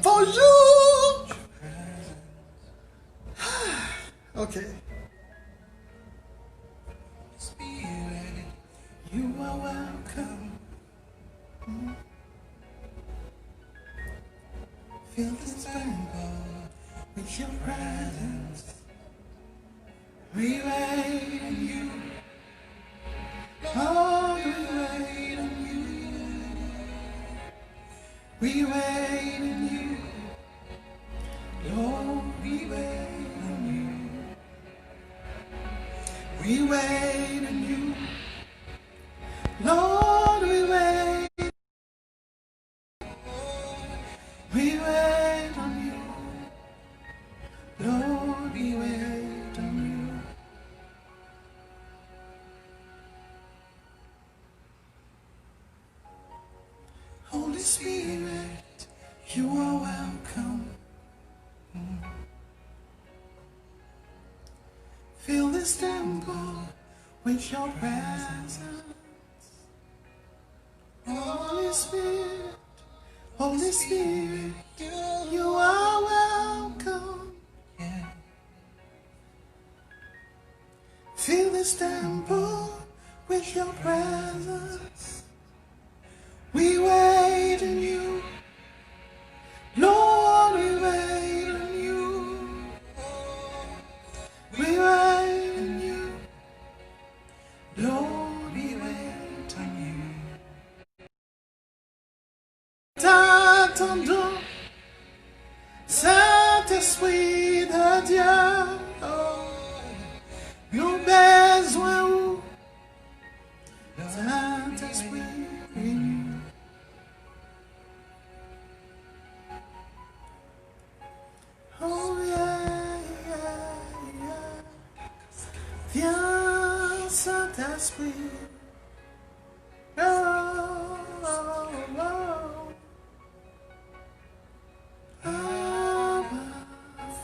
Bonjour. Ok. You are welcome. Feel this temple with your presence. We wait on you. Oh, we wait on you. We wait on you. Lord, we wait on you. We wait on you. Lord, we wait. We wait on you. Lord, we wait on you. Holy Spirit, you are welcome. Fill this temple with your presence. Holy Spirit, Holy Spirit, you are welcome. Fill this temple with your presence. We wait on you. Lord, we wait on you. We wait on you. Lord, we wait on you. T'attendons, Saint-Esprit de Dieu. Oh, nos besoins où Saint-Esprit venu. Oh yeah, yeah, yeah. Viens, Saint-Esprit. Oh, oh, oh. Abba,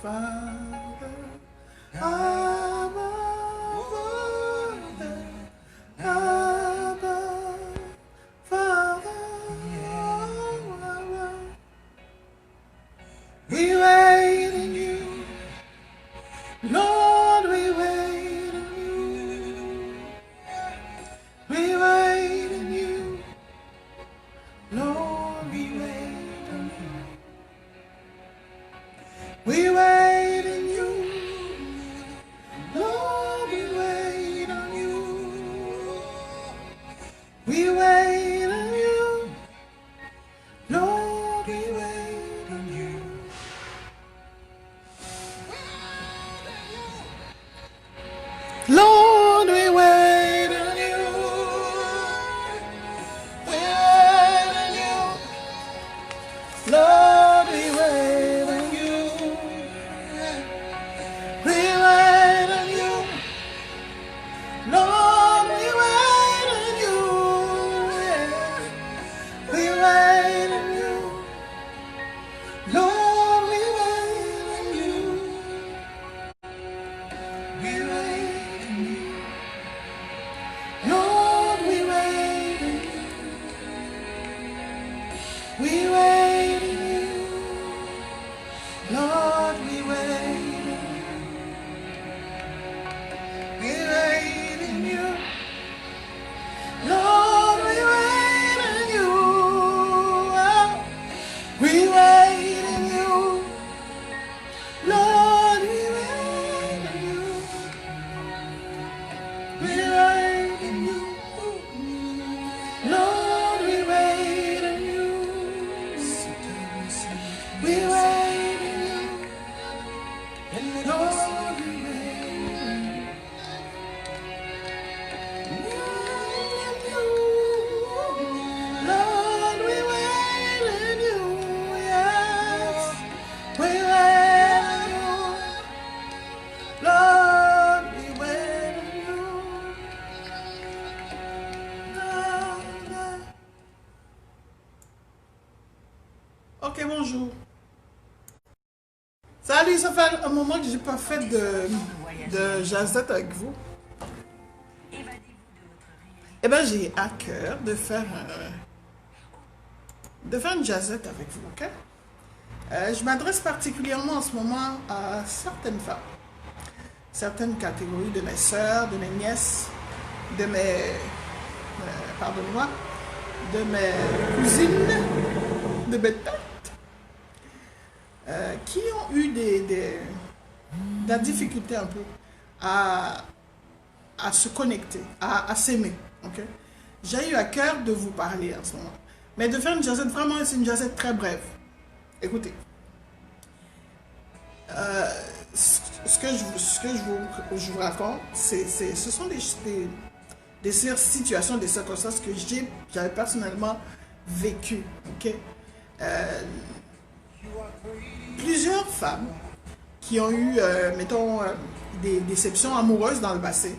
Father. Abba, Father. Abba, Father. We wait on you. Lord, we wait on you. We wait on you. Lord, we wait on you. We wait on you. Lord, we wait on you. We wait on you. Lord, we wait on you. Lord, we wait on you. We wait on you. Lord, we wait on you. We wait on you. Lord, we wait on you. We wait on you. Lord, we wait on you. We wait on you. Lord, we wait on you. We wait on you. Lord, we wait on you. We wait on you. Lord, we wait on you. We wait on you. Lord, we wait on you. We wait on you. Lord, we wait on you. We wait on you. Lord, we wait on you. Lord, we wait on you. Yes, we wait on you. Lord, we wait on you. Lord. Ok, bonjour. Salut, ça fait un moment que j'ai pas fait de jazzette avec vous. Eh ben, j'ai à cœur de faire de faire une jazzette avec vous, ok? Je m'adresse particulièrement en ce moment à certaines femmes, certaines catégories de mes sœurs, de mes nièces, de mes, pardonnez-moi, de mes cousines, de mes tantes, qui ont eu de la difficulté un peu à se connecter, à s'aimer, ok? J'ai eu à cœur de vous parler en ce moment, mais de faire une jazzette, vraiment, c'est une jazzette très brève. Écoutez, ce que je vous raconte, ce sont des situations, des circonstances que j'avais personnellement vécues. Okay? Plusieurs femmes qui ont eu, mettons, des déceptions amoureuses dans le passé,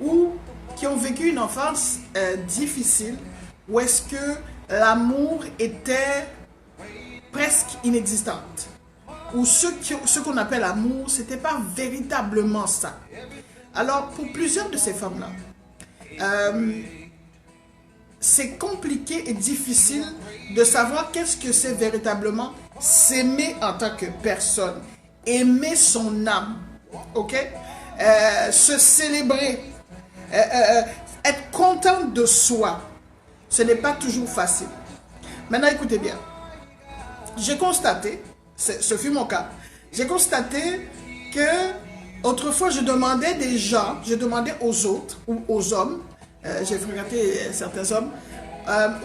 ou qui ont vécu une enfance difficile, où est-ce que l'amour était presque inexistante, ou ce qu'on appelle amour, c'était pas véritablement ça. Alors, pour plusieurs de ces femmes-là, c'est compliqué et difficile de savoir qu'est-ce que c'est véritablement s'aimer en tant que personne, aimer son âme, ok? Se célébrer, être contente de soi. Ce n'est pas toujours facile. Maintenant, écoutez bien. J'ai constaté, ce fut mon cas, j'ai constaté que autrefois je demandais des gens, je demandais aux autres ou aux hommes, j'ai fréquenté certains hommes,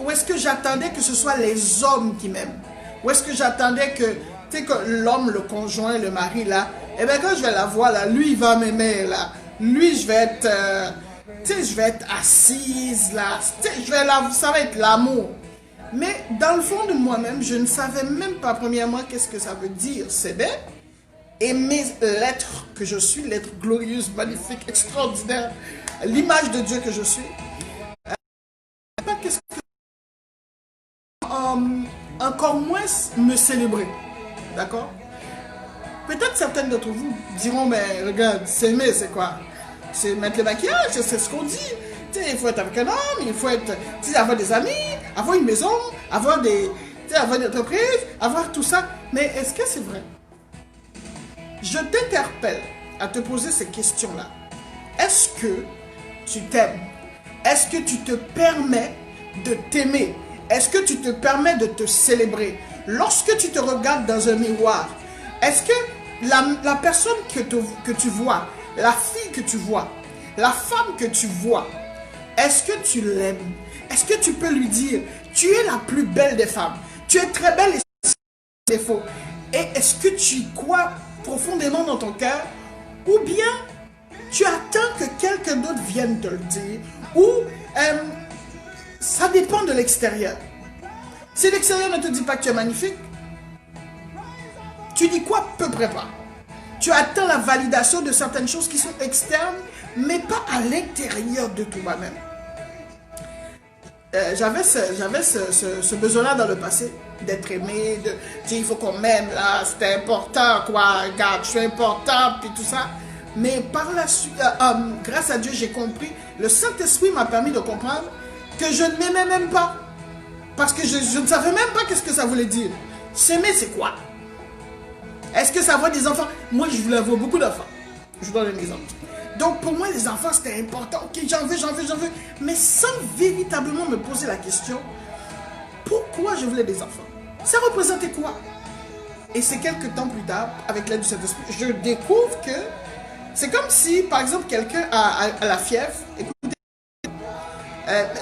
où est-ce que j'attendais que ce soit les hommes qui m'aiment, où est-ce que j'attendais que, tu sais, que l'homme, le conjoint, le mari là, et bien quand je vais la voir là, lui il va m'aimer là, lui je vais être, tu sais, je vais être assise là, ça va être l'amour. Mais dans le fond de moi-même, je ne savais même pas, premièrement, qu'est-ce que ça veut dire s'aimer. Aimer l'être que je suis, l'être glorieuse, magnifique, extraordinaire, l'image de Dieu que je suis. Pas qu'est-ce que... encore moins me célébrer. D'accord? Peut-être certaines d'entre vous diront, mais regarde, s'aimer, c'est quoi? C'est mettre le maquillage, c'est ce qu'on dit. Il faut être avec un homme, il faut être, avoir des amis, avoir une maison, avoir avoir une entreprise, avoir tout ça. Mais est-ce que c'est vrai? Je t'interpelle à te poser ces questions-là. Est-ce que tu t'aimes? Est-ce que tu te permets de t'aimer? Est-ce que tu te permets de te célébrer? Lorsque tu te regardes dans un miroir, est-ce que la personne que tu vois, la fille que tu vois, la femme que tu vois, est-ce que tu l'aimes? Est-ce que tu peux lui dire, tu es la plus belle des femmes, tu es très belle et sans défaut? Et est-ce que tu y crois profondément dans ton cœur? Ou bien tu attends que quelqu'un d'autre vienne te le dire? Ou ça dépend de l'extérieur. Si l'extérieur ne te dit pas que tu es magnifique, tu dis quoi? Peu près pas. Tu attends la validation de certaines choses qui sont externes, mais pas à l'intérieur de toi-même. J'avais ce besoin-là dans le passé, d'être aimé, de dire il faut qu'on m'aime, là, c'était important, quoi, regarde, je suis important, puis tout ça. Mais par la suite, grâce à Dieu, j'ai compris, le Saint-Esprit m'a permis de comprendre que je ne m'aimais même pas. Parce que je ne savais même pas qu'est-ce que ça voulait dire. S'aimer, c'est quoi? Est-ce que ça avoir des enfants? Moi, je voulais avoir beaucoup d'enfants. Je vous donne un exemple. Donc, pour moi, les enfants, c'était important. Ok, j'en veux. Mais sans véritablement me poser la question, pourquoi je voulais des enfants? Ça représentait quoi? Et c'est quelques temps plus tard, avec l'aide du Saint-Esprit, je découvre que c'est comme si, par exemple, quelqu'un a la fièvre. Écoutez,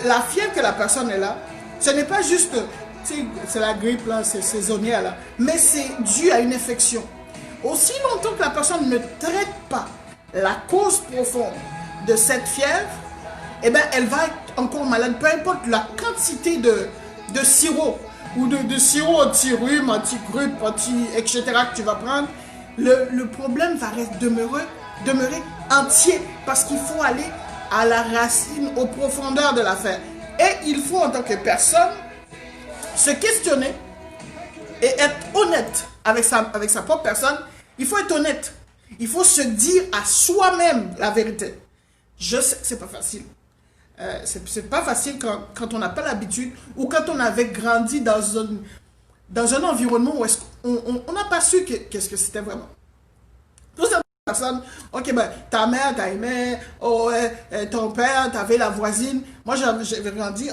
la fièvre que la personne est là, ce n'est pas juste, c'est la grippe, là, c'est saisonnière, là, mais c'est dû à une infection. Aussi longtemps que la personne ne traite pas la cause profonde de cette fièvre, eh ben, elle va être encore malade, peu importe la quantité de sirop ou de sirop anti-rhume, anti-grippe, etc. que tu vas prendre, le problème va demeurer entier parce qu'il faut aller à la racine, aux profondeurs de l'affaire. Et il faut en tant que personne se questionner et être honnête avec sa propre personne. Il faut être honnête. Il faut se dire à soi-même la vérité. Je sais que c'est pas facile. C'est pas facile quand on n'a pas l'habitude ou quand on avait grandi dans un environnement où on n'a pas su qu'est-ce que c'était vraiment. Tout ça, personne, ok, ben, ta mère t'a aimé, oh, ton père, t'avais la voisine. Moi, j'avais grandi,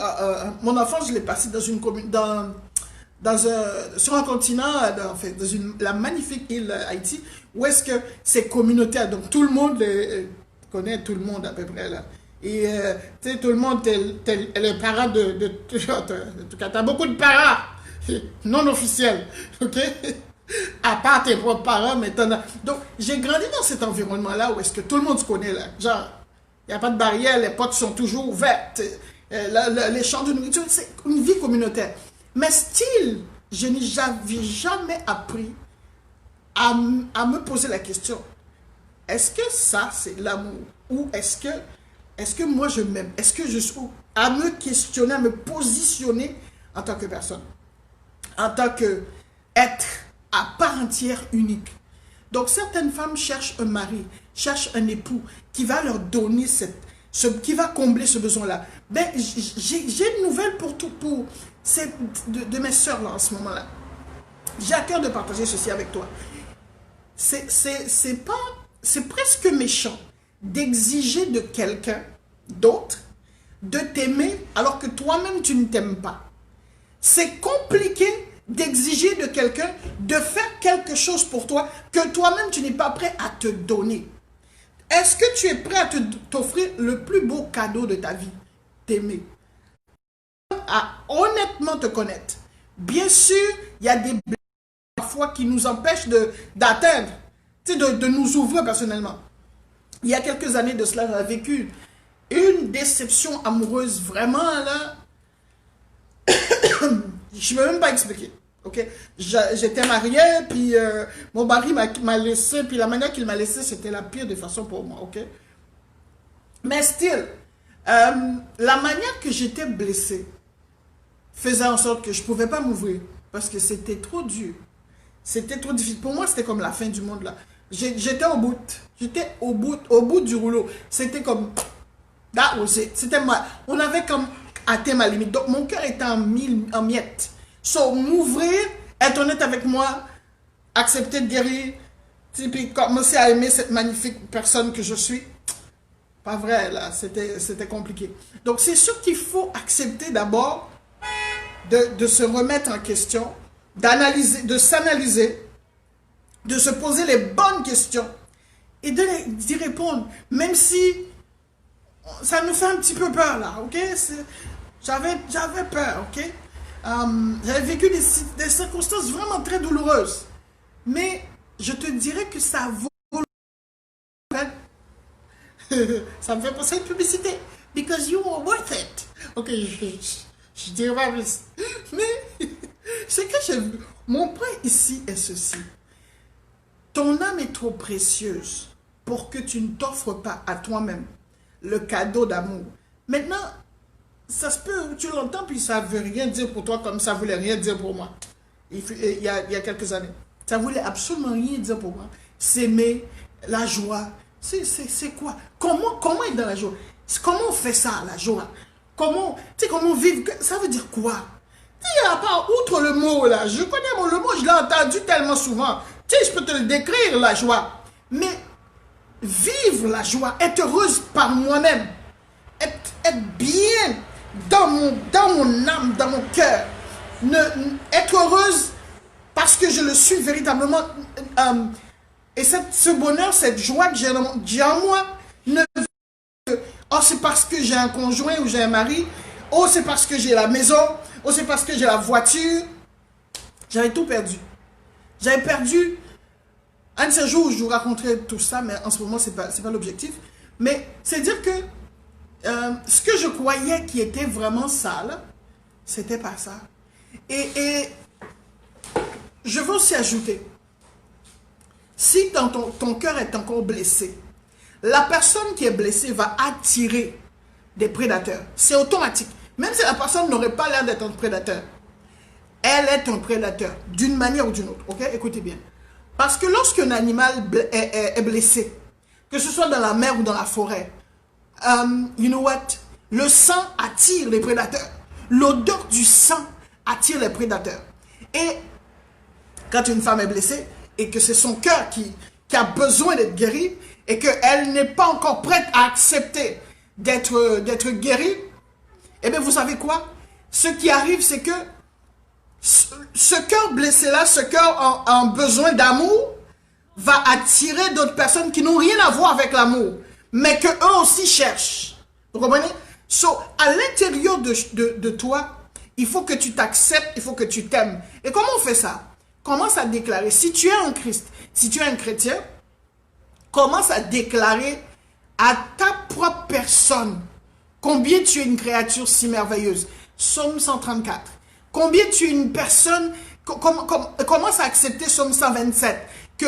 mon enfance, je l'ai passé dans une commune, sur un continent, en fait, la magnifique île Haïti, où est-ce que c'est communautaire. Donc, tout le monde connaît tout le monde à peu près, là. Et, tu sais, tout le monde, t'es les parents en tout cas, t'as beaucoup de parents non officiels, ok? À part tes propres parents, mais t'en as. Donc, j'ai grandi dans cet environnement-là où est-ce que tout le monde se connaît, là. Genre, il n'y a pas de barrière, les portes sont toujours ouvertes. Les champs de nourriture, c'est une vie communautaire. Mais style, je n'ai jamais appris à me poser la question, est-ce que ça, c'est l'amour? Ou est-ce que moi, je m'aime? Est-ce que je suis... À me questionner, à me positionner en tant que personne. En tant qu'être à part entière unique. Donc, certaines femmes cherchent un mari, cherchent un époux qui va leur donner qui va combler ce besoin-là. Ben, j'ai une nouvelle pour de mes sœurs là en ce moment-là. J'ai à cœur de partager ceci avec toi. C'est presque méchant d'exiger de quelqu'un d'autre de t'aimer alors que toi-même tu ne t'aimes pas. C'est compliqué d'exiger de quelqu'un de faire quelque chose pour toi que toi-même tu n'es pas prêt à te donner. Est-ce que tu es prêt à t'offrir le plus beau cadeau de ta vie? T'aimer. À honnêtement te connaître. Bien sûr, il y a des blessures parfois qui nous empêchent d'atteindre, de nous ouvrir personnellement. Il y a quelques années de cela, j'ai vécu une déception amoureuse vraiment là. Je ne peux même pas expliquer. Ok, j'étais mariée, puis mon mari m'a laissé, puis la manière qu'il m'a laissé, c'était la pire des façons pour moi. Ok, mais still, la manière que j'étais blessée faisait en sorte que je ne pouvais pas m'ouvrir parce que c'était trop dur. C'était trop difficile. Pour moi, c'était comme la fin du monde là. J'étais au bout. J'étais au bout du rouleau. C'était comme... C'était moi. On avait comme atteint ma limite. Donc, mon cœur était en miettes. So, m'ouvrir, être honnête avec moi, accepter de guérir, puis commencer à aimer cette magnifique personne que je suis. Pas vrai, là. C'était compliqué. Donc, c'est sûr qu'il faut accepter d'abord de se remettre en question, d'analyser, de s'analyser, de se poser les bonnes questions et d'y répondre, même si ça nous fait un petit peu peur là, ok? J'avais peur, ok? J'avais vécu des circonstances vraiment très douloureuses, mais je te dirais que ça vaut ça me fait penser à une publicité, because you are worth it. Ok, je dirais pas plus, mais c'est que mon point ici est ceci. Ton âme est trop précieuse pour que tu ne t'offres pas à toi-même le cadeau d'amour. Maintenant, ça se peut, tu l'entends, puis ça ne veut rien dire pour toi comme ça ne voulait rien dire pour moi. Il y a quelques années. Ça ne voulait absolument rien dire pour moi. S'aimer, la joie, c'est quoi? Comment être dans la joie? Comment on fait ça, la joie? Comment vivre? Ça veut dire quoi? Il n'y a pas, outre le mot là, je connais le mot, je l'ai entendu tellement souvent. Tu sais, je peux te le décrire, la joie. Mais vivre la joie, être heureuse par moi-même, être bien dans mon âme, dans mon cœur, être heureuse parce que je le suis véritablement. Et ce bonheur, cette joie que j'ai en moi, ne veut que, oh, c'est parce que j'ai un conjoint ou j'ai un mari, oh, c'est parce que j'ai la maison, oh, c'est parce que j'ai la voiture. J'avais tout perdu. J'avais perdu. Un de ces jours où je vous raconterai tout ça, mais en ce moment, ce n'est pas l'objectif. Mais c'est dire que ce que je croyais qui était vraiment sale, c'était pas ça. Et je veux aussi ajouter, si ton cœur est encore blessé, la personne qui est blessée va attirer des prédateurs. C'est automatique. Même si la personne n'aurait pas l'air d'être un prédateur, elle est un prédateur, d'une manière ou d'une autre. Ok, écoutez bien. Parce que lorsqu'un animal est blessé, que ce soit dans la mer ou dans la forêt, you know what? Le sang attire les prédateurs. L'odeur du sang attire les prédateurs. Et quand une femme est blessée et que c'est son cœur qui a besoin d'être guéri et qu'elle n'est pas encore prête à accepter d'être guérie, eh bien vous savez quoi? Ce qui arrive, c'est que ce cœur blessé-là, ce cœur en besoin d'amour, va attirer d'autres personnes qui n'ont rien à voir avec l'amour, mais que eux aussi cherchent. Vous comprenez? So, à l'intérieur de toi, il faut que tu t'acceptes, il faut que tu t'aimes. Et comment on fait ça? Commence à déclarer. Si tu es en Christ, si tu es un chrétien, commence à déclarer à ta propre personne combien tu es une créature si merveilleuse. Psaume 134. Combien tu es une personne, commence à accepter Psaume 127, que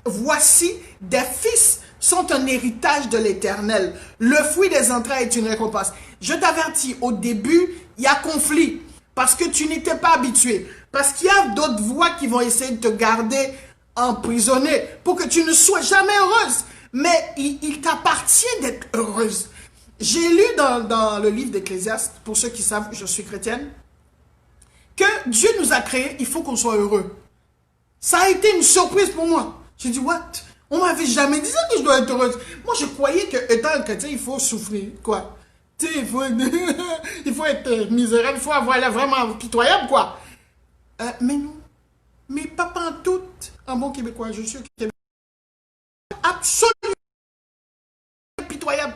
voici des fils sont un héritage de l'Éternel. Le fruit des entrailles est une récompense. Je t'avertis, au début, il y a conflit, parce que tu n'étais pas habitué, parce qu'il y a d'autres voix qui vont essayer de te garder emprisonné pour que tu ne sois jamais heureuse. Mais il t'appartient d'être heureuse. J'ai lu dans le livre d'Ecclésiaste, pour ceux qui savent, je suis chrétienne, que Dieu nous a créés, il faut qu'on soit heureux. Ça a été une surprise pour moi. J'ai dit, what? On m'avait jamais dit ça que je dois être heureuse. Moi, je croyais que étant un chrétien, il faut souffrir, quoi. Tu sais, il faut être misérable, il faut avoir l'air vraiment pitoyable, quoi. Mais non. Mais pas pantoute, en bon québécois, je suis québécois. Absolument pitoyable.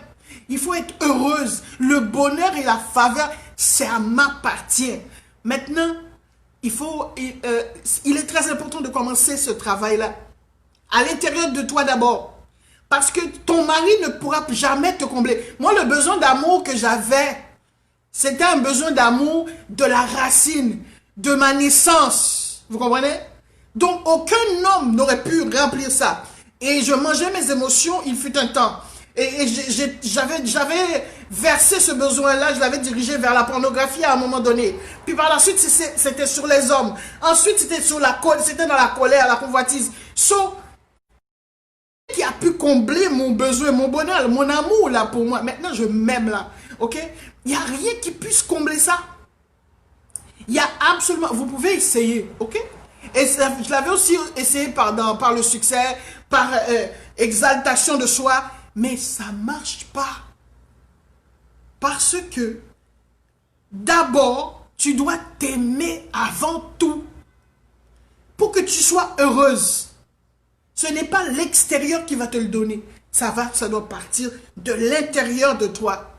Il faut être heureuse. Le bonheur et la faveur, ça m'appartient. Maintenant, il est très important de commencer ce travail-là. À l'intérieur de toi d'abord. Parce que ton mari ne pourra jamais te combler. Moi, le besoin d'amour que j'avais, c'était un besoin d'amour de la racine, de ma naissance. Vous comprenez? Donc, aucun homme n'aurait pu remplir ça. Et je mangeais mes émotions, il fut un temps. Et j'avais versé ce besoin-là, je l'avais dirigé vers la pornographie à un moment donné. Puis par la suite, c'était sur les hommes. Ensuite, c'était dans la colère, la convoitise. Qui a pu combler mon besoin, mon bonheur, mon amour là pour moi. Maintenant, je m'aime là. Ok? Il n'y a rien qui puisse combler ça. Il y a absolument... Vous pouvez essayer. Ok? Et je l'avais aussi essayé par le succès, par exaltation de soi. Mais ça ne marche pas. Parce que d'abord, tu dois t'aimer avant tout. Pour que tu sois heureuse. Ce n'est pas l'extérieur qui va te le donner. Ça doit partir de l'intérieur de toi.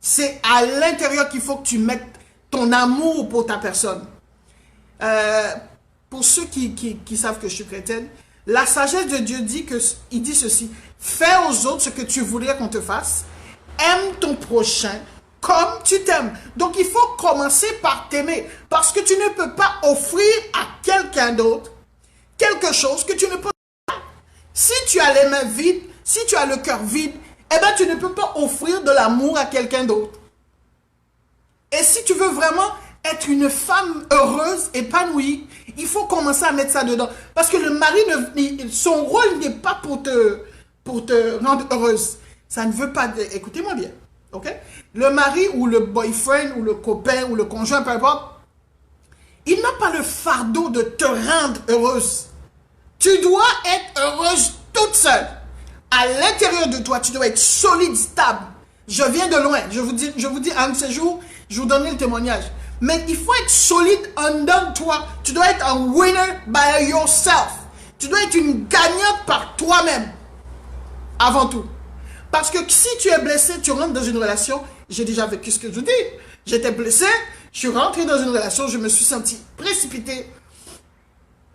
C'est à l'intérieur qu'il faut que tu mettes ton amour pour ta personne. Pour ceux qui savent que je suis chrétienne, la sagesse de Dieu dit ceci. Fais aux autres ce que tu voudrais qu'on te fasse. Aime ton prochain comme tu t'aimes. Donc il faut commencer par t'aimer. Parce que tu ne peux pas offrir à quelqu'un d'autre quelque chose que tu ne peux pas. Si tu as les mains vides, si tu as le cœur vide, eh bien tu ne peux pas offrir de l'amour à quelqu'un d'autre. Et si tu veux vraiment être une femme heureuse, épanouie, il faut commencer à mettre ça dedans. Parce que le mari, son rôle n'est pas pour te rendre heureuse. Ça ne veut pas... Écoutez-moi bien, ok? Le mari ou le boyfriend ou le copain ou le conjoint, peu importe, il n'a pas le fardeau de te rendre heureuse. Tu dois être heureuse toute seule. À l'intérieur de toi, tu dois être solide, stable. Je viens de loin. Je vous dis, un de ces jours, je vous donnerai le témoignage. Mais il faut être solide en dedans de toi. Tu dois être un winner by yourself. Tu dois être une gagnante par toi-même. Avant tout. Parce que si tu es blessé, tu rentres dans une relation. J'ai déjà vécu ce que je vous dis. J'étais blessé, je suis rentré dans une relation, je me suis senti précipité.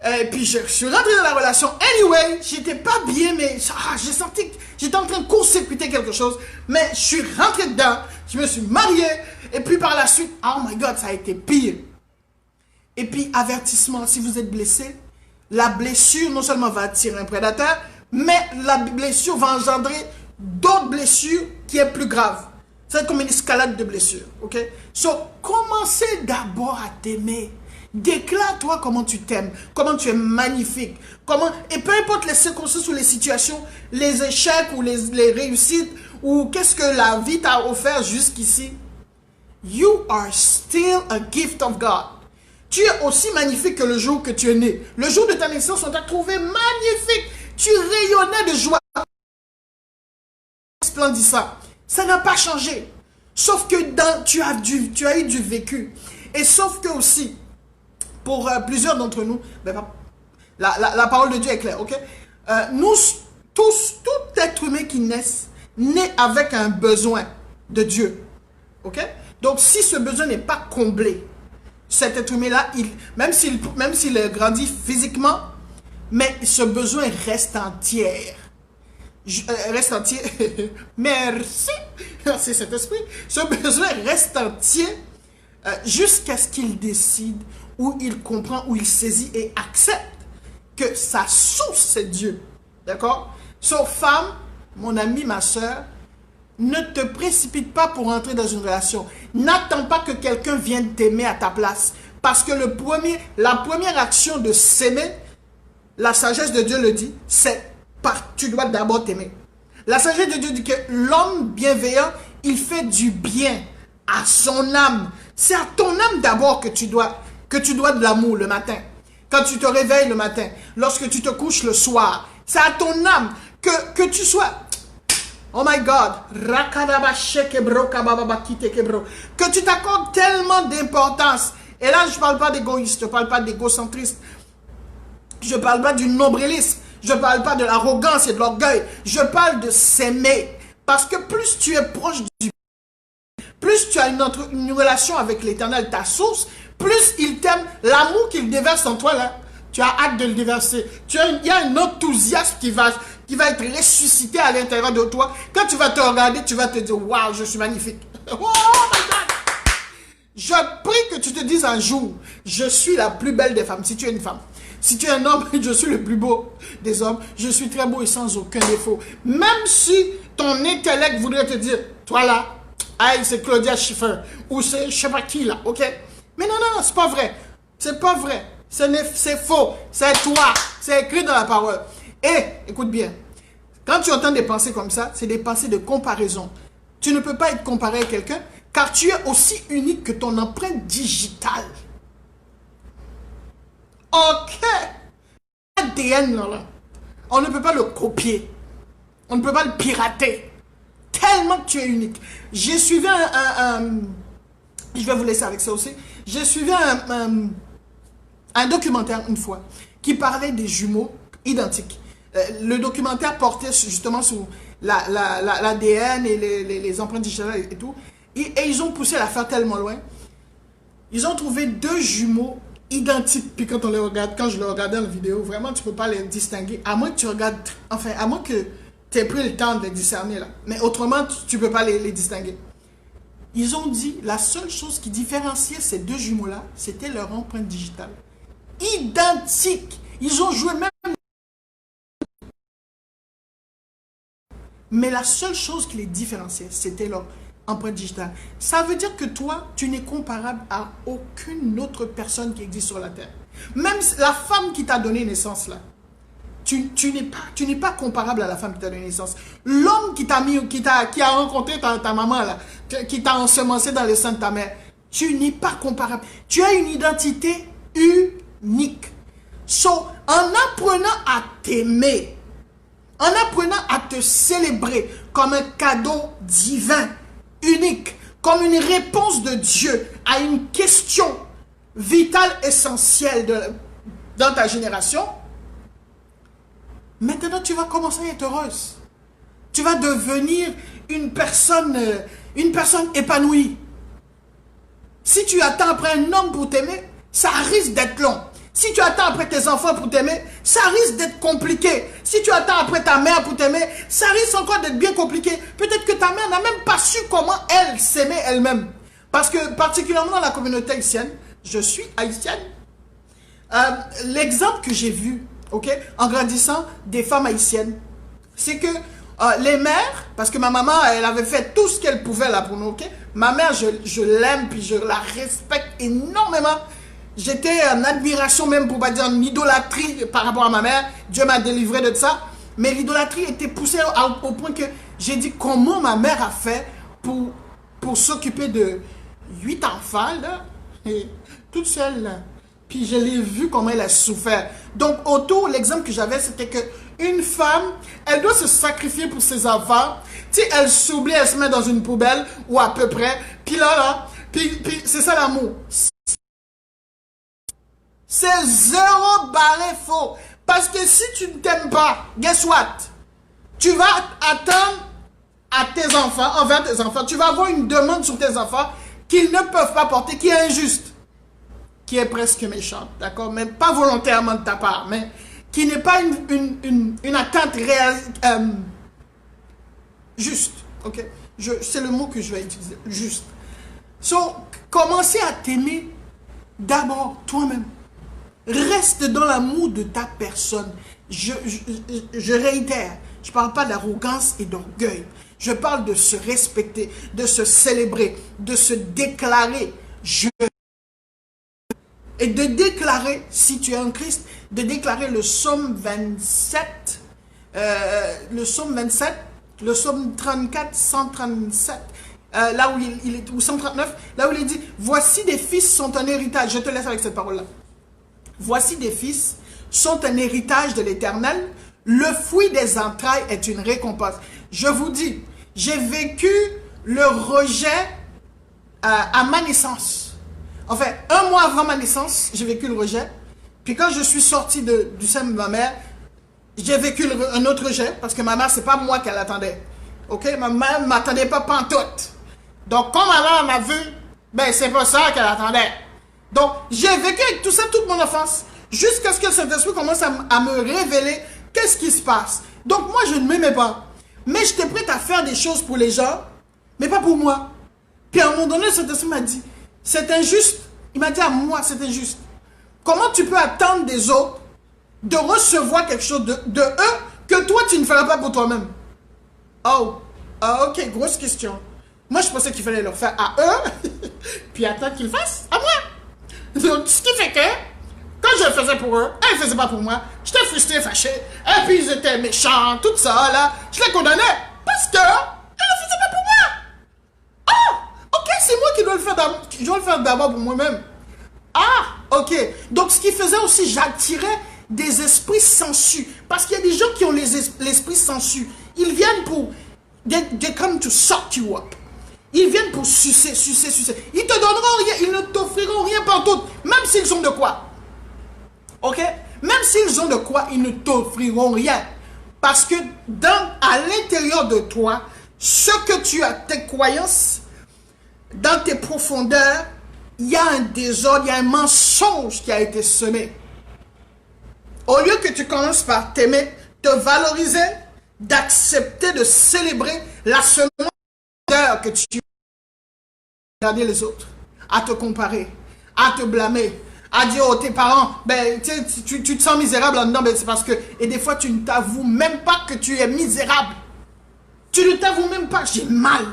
Et puis je suis rentré dans la relation. Anyway, j'étais pas bien, mais j'ai senti que j'étais en train de court-circuiter quelque chose. Mais je suis rentré dedans, je me suis marié. Et puis par la suite, oh my God, ça a été pire. Et puis avertissement, si vous êtes blessé, la blessure non seulement va attirer un prédateur, mais la blessure va engendrer d'autres blessures qui est plus grave. C'est comme une escalade de blessures, ok? So, commencez d'abord à t'aimer. Déclare-toi comment tu t'aimes, comment tu es magnifique, et peu importe les circonstances ou les situations, les échecs ou les réussites ou qu'est-ce que la vie t'a offert jusqu'ici, you are still a gift of God. Tu es aussi magnifique que le jour que tu es né. Le jour de ta naissance, on t'a trouvé magnifique. Tu rayonnais de joie. Splendissant. Ça n'a pas changé. Sauf que tu as eu du vécu. Et sauf que aussi, pour plusieurs d'entre nous, la parole de Dieu est claire, ok? Nous tous, tout être humain qui naît avec un besoin de Dieu, ok? Donc si ce besoin n'est pas comblé, cet être humain-là, même s'il grandit physiquement, mais ce besoin reste entier. Reste entier. Merci. Merci Saint-Esprit. Ce besoin reste entier jusqu'à ce qu'il décide, ou il comprend, ou il saisit et accepte que sa source c'est Dieu. D'accord? Sauf femme, mon ami, ma soeur, ne te précipite pas pour entrer dans une relation. N'attends pas que quelqu'un vienne t'aimer à ta place. Parce que la première action de s'aimer, la sagesse de Dieu le dit, c'est tu dois d'abord t'aimer. La sagesse de Dieu dit que l'homme bienveillant, il fait du bien à son âme. C'est à ton âme d'abord que tu dois de l'amour le matin. Quand tu te réveilles le matin, lorsque tu te couches le soir, c'est à ton âme que tu sois... Oh my God, que tu t'accordes tellement d'importance. Et là, je ne parle pas d'égoïste, je ne parle pas d'égocentriste. Je ne parle pas du nombrilisme. Je ne parle pas de l'arrogance et de l'orgueil. Je parle de s'aimer. Parce que plus tu es proche du... Plus tu as une relation avec l'Éternel, ta source, plus il t'aime. L'amour qu'il déverse en toi, là, tu as hâte de le déverser. Il y a un enthousiasme qui va être ressuscité à l'intérieur de toi. Quand tu vas te regarder, tu vas te dire, waouh, je suis magnifique. Oh my God! Je prie que tu te dises un jour, je suis la plus belle des femmes, si tu es une femme. Si tu es un homme, je suis le plus beau des hommes. Je suis très beau et sans aucun défaut. Même si ton intellect voudrait te dire, toi là, hey, c'est Claudia Schiffer, ou c'est je sais pas qui là, ok? Mais non, non, non, c'est pas vrai. C'est pas vrai. C'est faux. C'est toi. C'est écrit dans la parole. Et, écoute bien, quand tu entends des pensées comme ça, c'est des pensées de comparaison. Tu ne peux pas être comparé à quelqu'un, car tu es aussi unique que ton empreinte digitale. Ok. ADN, là, on ne peut pas le copier. On ne peut pas le pirater. Tellement que tu es unique. J'ai suivi je vais vous laisser avec ça aussi. J'ai suivi un documentaire une fois qui parlait des jumeaux identiques. Le documentaire portait justement sur l'ADN et les empreintes digitales et tout. Et ils ont poussé l'affaire tellement loin. Ils ont trouvé deux jumeaux identiques. Puis quand je les regardais en vidéo, vraiment tu ne peux pas les distinguer. À moins que tu regardes, enfin, à moins que tu aies pris le temps de les discerner là. Mais autrement, tu ne peux pas les distinguer. Ils ont dit, la seule chose qui différenciait ces deux jumeaux-là, c'était leur empreinte digitale. Identique. Ils ont joué même. Mais la seule chose qui les différenciait, c'était leur empreinte digitale. Ça veut dire que toi, tu n'es comparable à aucune autre personne qui existe sur la terre. Même la femme qui t'a donné naissance là, tu n'es pas comparable à la femme qui t'a donné naissance. L'homme qui a rencontré ta maman là, qui t'a ensemencé dans le sein de ta mère, tu n'es pas comparable. Tu as une identité unique. So, en apprenant à t'aimer, en apprenant à te célébrer comme un cadeau divin, unique, comme une réponse de Dieu à une question vitale, essentielle dans ta génération, maintenant tu vas commencer à être heureuse. Tu vas devenir une personne épanouie. Si tu attends après un homme pour t'aimer, ça risque d'être long. Si tu attends après tes enfants pour t'aimer, ça risque d'être compliqué. Si tu attends après ta mère pour t'aimer, ça risque encore d'être bien compliqué. Peut-être que ta mère n'a même pas su comment elle s'aimait elle-même. Parce que particulièrement dans la communauté haïtienne, je suis haïtienne. L'exemple que j'ai vu, ok, en grandissant des femmes haïtiennes, c'est que les mères, parce que ma maman, elle avait fait tout ce qu'elle pouvait là pour nous, ok. Ma mère, je l'aime, puis je la respecte énormément. J'étais en admiration même, pour pas dire en idolâtrie par rapport à ma mère. Dieu m'a délivré de ça. Mais l'idolâtrie était poussée au point que J'ai dit, comment ma mère a fait pour s'occuper de 8 enfants, là, et toute seule, là. Puis je l'ai vu comment elle a souffert. Donc, autour, l'exemple que j'avais, c'était que une femme, elle doit se sacrifier pour ses enfants. Tu sais, elle s'oublie, elle se met dans une poubelle, ou à peu près. Puis là, puis c'est ça l'amour. C'est zéro barré faux. Parce que si tu ne t'aimes pas, guess what? Tu vas attendre à tes enfants, envers tes enfants, tu vas avoir une demande sur tes enfants qu'ils ne peuvent pas porter, qui est injuste, qui est presque méchante, d'accord? Mais pas volontairement de ta part, mais qui n'est pas une attente réelle, juste, ok? C'est le mot que je vais utiliser, juste. So, commencez à t'aimer d'abord toi-même. Reste dans l'amour de ta personne. Je réitère, je ne parle pas d'arrogance et d'orgueil. Je parle de se respecter, de se célébrer, de se déclarer. Et de déclarer, si tu es en Christ, de déclarer le psaume 27, le psaume 27, le psaume 34, 137, là où il est, ou 139, là où il est dit, voici des fils sont un héritage. Je te laisse avec cette parole-là. Voici des fils sont un héritage de l'Éternel. Le fruit des entrailles est une récompense. Je vous dis, j'ai vécu le rejet à ma naissance. En fait, 1 mois avant ma naissance, j'ai vécu le rejet. Puis quand je suis sorti du sein de ma mère, j'ai vécu un autre rejet. Parce que ma mère, c'est pas moi qu'elle attendait. Ok? Ma mère ne m'attendait pas pantoute. Donc quand ma mère m'a vu, ben c'est pas ça qu'elle attendait. Donc j'ai vécu avec tout ça toute mon enfance. Jusqu'à ce que le Saint-Esprit commence à me révéler qu'est-ce qui se passe. Donc moi, je ne m'aimais pas. Mais j'étais prête à faire des choses pour les gens, mais pas pour moi. Puis à un moment donné, le Saint-Esprit m'a dit, c'est injuste. Il m'a dit à moi, c'est injuste. Comment tu peux attendre des autres de recevoir quelque chose de eux que toi, tu ne feras pas pour toi-même? Oh, ok, grosse question. Moi, je pensais qu'il fallait leur faire à eux, puis attendre qu'ils fassent à moi. Donc, ce qui fait que, quand je le faisais pour eux, ils ne le faisaient pas pour moi. J'étais frustré, fâché. Et puis ils étaient méchants, tout ça, là. Je les condamnais parce que ils ne le faisaient pas pour moi. Ah, ok, c'est moi qui dois le faire d'abord. Je dois le faire d'abord pour moi-même. Ah, ok. Donc ce qui faisait aussi, j'attirais des esprits sensus. Parce qu'il y a des gens qui ont l'esprit sensu. Ils viennent pour... They come to suck you up. Ils viennent pour sucer, sucer, sucer. Ils te donneront rien, ils ne t'offriront rien partout. Même s'ils ont de quoi. Ok? Même s'ils ont de quoi, ils ne t'offriront rien. Parce que à l'intérieur de toi, ce que tu as, tes croyances, dans tes profondeurs, il y a un désordre, il y a un mensonge qui a été semé. Au lieu que tu commences par t'aimer, te valoriser, d'accepter de célébrer la semence que tu as regardé les autres, à te comparer, à te blâmer, à dire oh tes parents, ben tu te sens misérable là-dedans, ben c'est parce que, et des fois tu ne t'avoues même pas que tu es misérable. Tu ne t'avoues même pas, j'ai mal.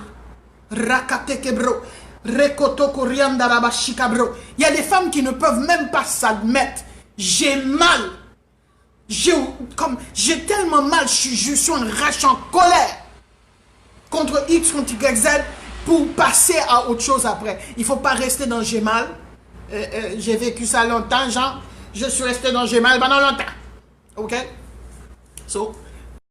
Rakateke bro. Rekoto korianda rabashika bro. Il y a des femmes qui ne peuvent même pas s'admettre. J'ai mal. J'ai tellement mal, je suis enragé, en colère contre X, contre Y, Z pour passer à autre chose après. Il ne faut pas rester dans j'ai mal. J'ai vécu ça longtemps, genre, je suis resté dans j'ai mal pendant longtemps. Ok? So,